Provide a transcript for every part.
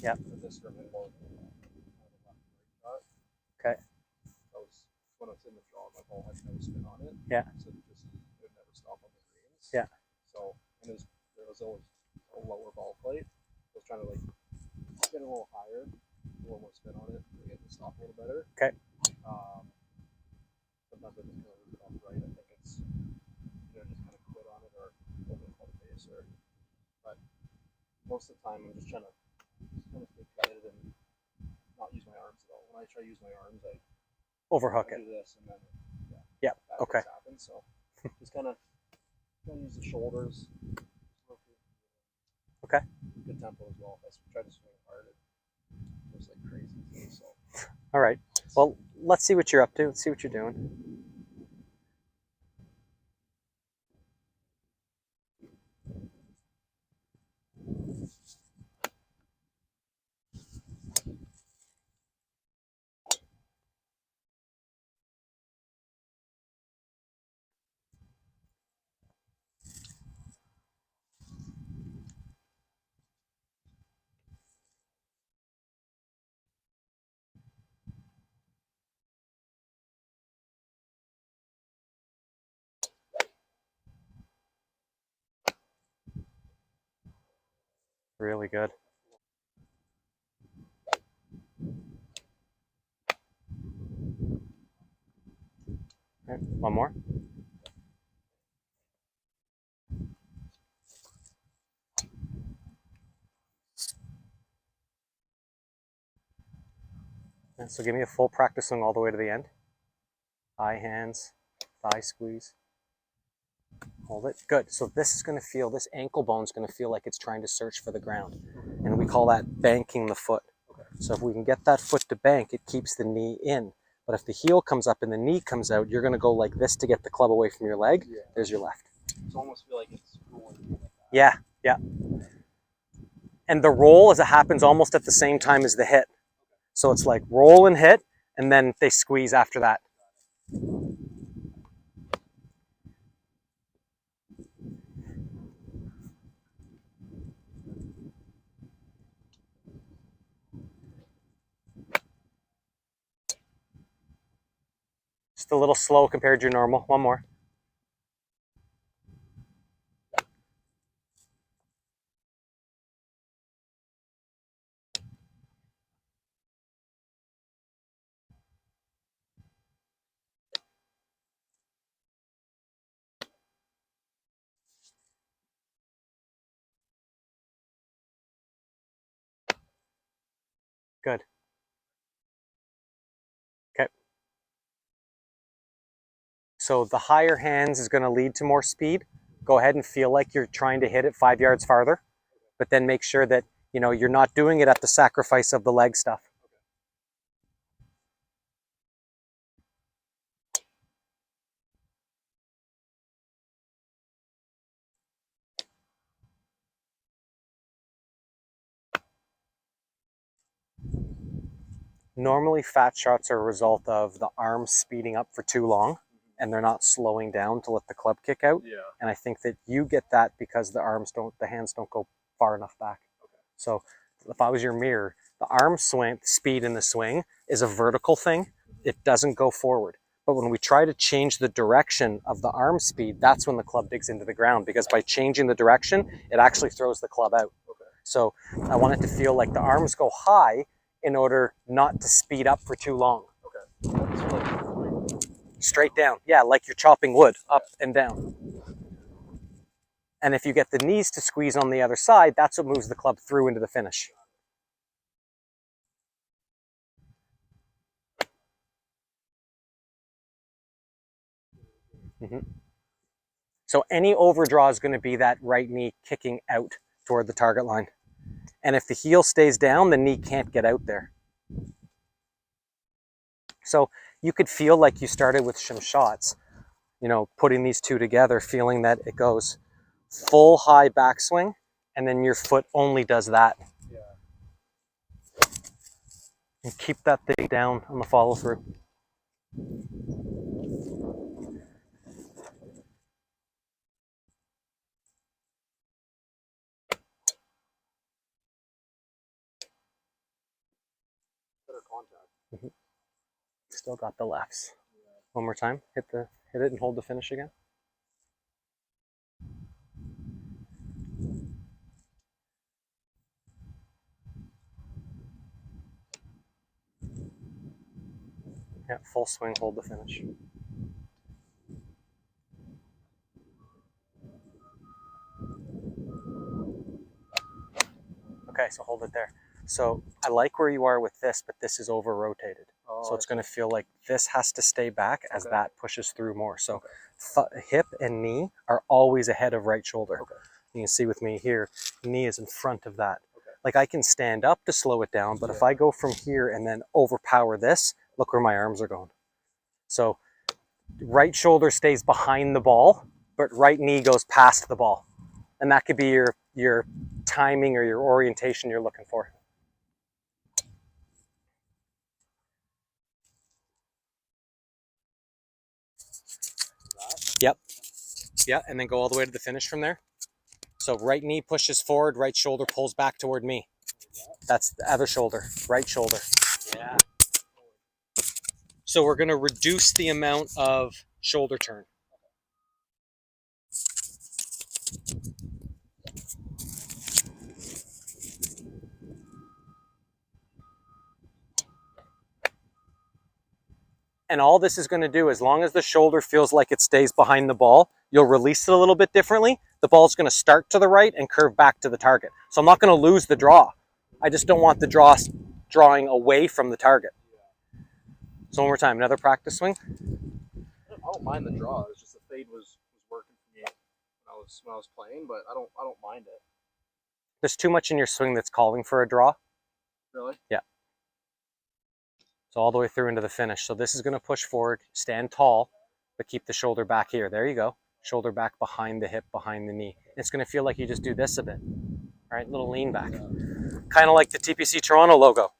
Yeah. For this room, it was kind of a left right shot. Okay. That was when I was in the draw, my ball had no spin on it. Yeah. So it just it would never stop on the greens. Yeah. So there was always a lower ball plate. I was trying to like get a little higher, a little more spin on it, to get it to stop a little better. Okay. Sometimes I just kind of leave it off right. I think it's just kind of quit on it or hold it on the base but most of the time I'm just trying to stay committed and not use my arms at all. When I try to use my arms, I Overhook do it. this and then Yeah. Okay. Happens. So just kind of use the shoulders. Okay. Good tempo as well. If I try to swing hard, it goes like crazy too. So. All right. Well, let's see what you're up to. Let's see what you're doing. Really good. Right, one more. And so give me a full practice swing all the way to the end. High hands, thigh squeeze. Hold it. Good. So this is going to feel, this ankle bone is going to feel like it's trying to search for the ground. And we call that banking the foot. So if we can get that foot to bank, it keeps the knee in. But if the heel comes up and the knee comes out, you're going to go like this to get the club away from your leg. Yeah. There's your left. It's almost feel like it's rolling like that. Yeah, yeah. And the roll, as it happens almost at the same time as the hit. So it's like roll and hit, and then they squeeze after that. Just a little slow compared to your normal. One more. Good. Okay. So the higher hands is going to lead to more speed. Go ahead and feel like you're trying to hit it 5 yards farther, but then make sure that, you're not doing it at the sacrifice of the leg stuff. Normally fat shots are a result of the arms speeding up for too long and they're not slowing down to let the club kick out. Yeah. And I think that you get that because the hands don't go far enough back. Okay. So if I was your mirror, the arm swing, speed in the swing is a vertical thing. It doesn't go forward. But when we try to change the direction of the arm speed, that's when the club digs into the ground, because by changing the direction, it actually throws the club out. Okay. So I want it to feel like the arms go high in order not to speed up for too long. Okay. Straight down. Yeah, like you're chopping wood, up and down. And if you get the knees to squeeze on the other side, that's what moves the club through into the finish. Mm-hmm. So any overdraw is going to be that right knee kicking out toward the target line. And if the heel stays down, the knee can't get out there. So you could feel like you started with some shots, putting these two together, feeling that it goes full high backswing, and then your foot only does that. Yeah. And keep that thing down on the follow through. contact. Still got the lefts. One more time. Hit it and hold the finish again. Yeah, full swing, hold the finish. Okay, so hold it there. So I like where you are with this, but this is over rotated. Oh, So it's going to feel like this has to stay back as Okay. that pushes through more. So Okay. hip and knee are always ahead of right shoulder. Okay. You can see with me here, knee is in front of that. Okay. Like I can stand up to slow it down, but if Yeah. I go from here and then overpower this, look where my arms are going. So right shoulder stays behind the ball, but right knee goes past the ball. And that could be your timing or your orientation you're looking for. Yep. Yeah, and then go all the way to the finish from there. So right knee pushes forward, right shoulder pulls back toward me. That's the other shoulder, right shoulder. Yeah. So we're going to reduce the amount of shoulder turn. And all this is going to do, as long as the shoulder feels like it stays behind the ball, you'll release it a little bit differently. The ball's going to start to the right and curve back to the target. So I'm not going to lose the draw. I just don't want the drawing away from the target. So one more time, another practice swing. I don't mind the draw. It's just the fade was working for me when I was playing, but I don't mind it. There's too much in your swing that's calling for a draw. Really? Yeah. So all the way through into the finish. So this is going to push forward, stand tall, but keep the shoulder back here. There you go. Shoulder back behind the hip, behind the knee. It's going to feel like you just do this a bit. All right, little lean back. Kind of like the TPC Toronto logo.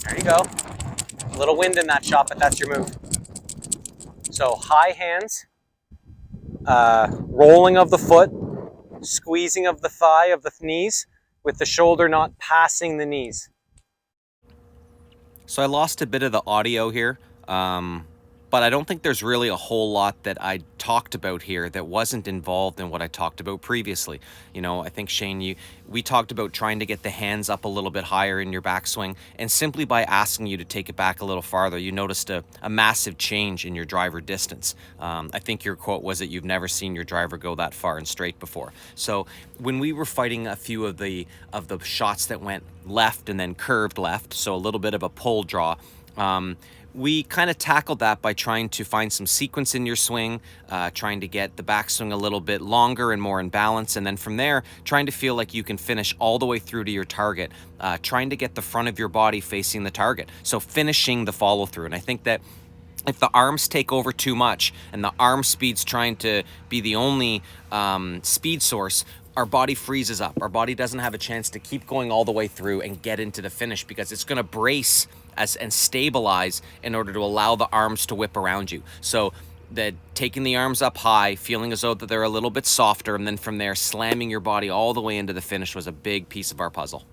There you go. A little wind in that shot, but that's your move. So high hands, rolling of the foot, squeezing of the thigh, of the knees, with the shoulder not passing the knees. So I lost a bit of the audio here, but I don't think there's really a whole lot that I talked about here that wasn't involved in what I talked about previously. You know, I think Shane, we talked about trying to get the hands up a little bit higher in your backswing, and simply by asking you to take it back a little farther, you noticed a massive change in your driver distance. I think your quote was that you've never seen your driver go that far and straight before. So when we were fighting a few of the shots that went left and then curved left, so a little bit of a pull draw, we kind of tackled that by trying to find some sequence in your swing, trying to get the backswing a little bit longer and more in balance, and then from there, trying to feel like you can finish all the way through to your target, trying to get the front of your body facing the target. So finishing the follow through. And I think that if the arms take over too much and the arm speed's trying to be the only speed source, our body freezes up. Our body doesn't have a chance to keep going all the way through and get into the finish because it's going to brace and stabilize in order to allow the arms to whip around you. So taking the arms up high, feeling as though that they're a little bit softer, and then from there slamming your body all the way into the finish was a big piece of our puzzle.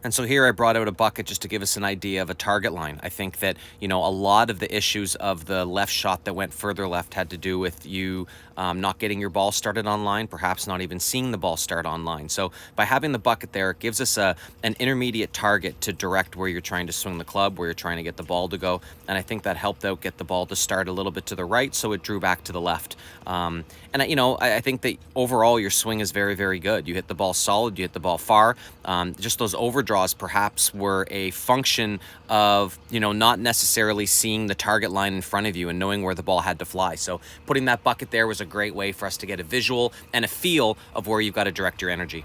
And so here I brought out a bucket just to give us an idea of a target line. I think that, you know, a lot of the issues of the left shot that went further left had to do with you not getting your ball started on line, perhaps not even seeing the ball start on line. So by having the bucket there, it gives us an intermediate target to direct where you're trying to swing the club, where you're trying to get the ball to go. And I think that helped out get the ball to start a little bit to the right, so it drew back to the left. And, you know, I think that overall your swing is very, very good. You hit the ball solid, you hit the ball far. Just those overdraws perhaps were a function of, you know, not necessarily seeing the target line in front of you and knowing where the ball had to fly. So putting that bucket there was a great way for us to get a visual and a feel of where you've got to direct your energy.